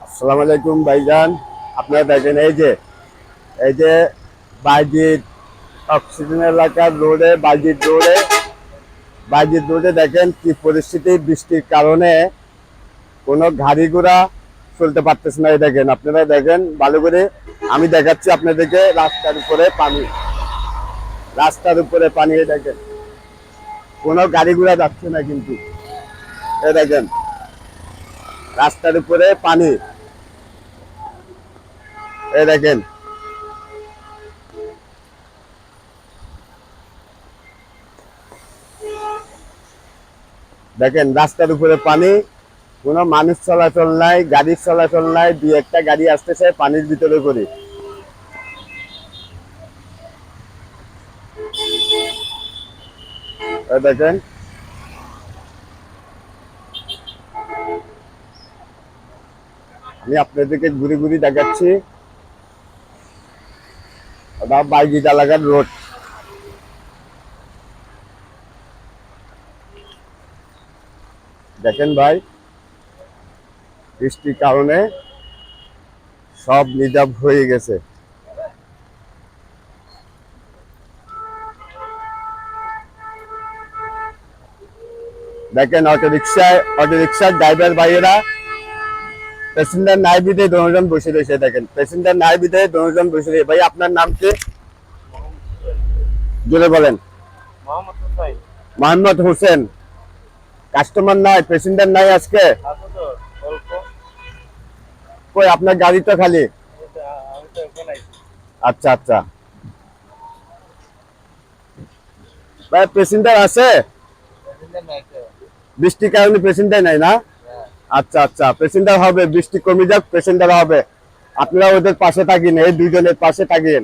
আসসালামু আলাইকুম ভাইজান। আপনারা দেখেন এই যে বাইজিৎ অক্সিজেন এলাকার রোডে বাইজিৎ রোডে দেখেন কি পরিস্থিতি। বৃষ্টির কারণে কোনো গাড়ি ঘোড়া চলতে পারতেছে না। এই দেখেন, আপনারা দেখেন ভালো করে, আমি দেখাচ্ছি আপনাদেরকে। রাস্তার উপরে পানি এই দেখেন, কোনো গাড়ি ঘোড়া যাচ্ছে না কিন্তু। এই দেখেন, রাস্তার উপরে পানি। এই দেখেন, রাস্তার উপরে পানি, কোনো মানুষ চলাচল নাই, গাড়ির চলাচল নাই। দুই একটা গাড়ি আসতেছে পানির ভিতরে করে। এই দেখেন, আমি আপনাদেরকে ঘুরে ঘুরে দেখাচ্ছি। ওটা বাইজিৎ এলাকার রোড। দেখেন ভাই, বৃষ্টির কারণে সব নীরব হয়ে গেছে। দেখেন, অটো রিক্সার ড্রাইভার ভাইয়েরা প্যাসেঞ্জার নাই বিধে দুজন বসে রয়েছে। দেখেন, প্যাসেঞ্জার নাই বিধে দুজন বসে রয়েছে। ভাই, আপনার নাম কি? জোরে বলেন। মোহাম্মদ হোসেন। কাস্টমার নাই, প্যাসেঞ্জার নাই আজকে? কই, আপনার গাড়ি তো খালি। আচ্ছা আচ্ছা, ভাই প্যাসেঞ্জার আছে? বৃষ্টির কারণে প্যাসেঞ্জার নাই না? আচ্ছা আচ্ছা, প্যাসেঞ্জার হবে, বৃষ্টি কমে যাক, প্যাসেঞ্জার হবে। আপনারা ওদের পাশে থাকেন, এই দুইজনের পাশে থাকেন।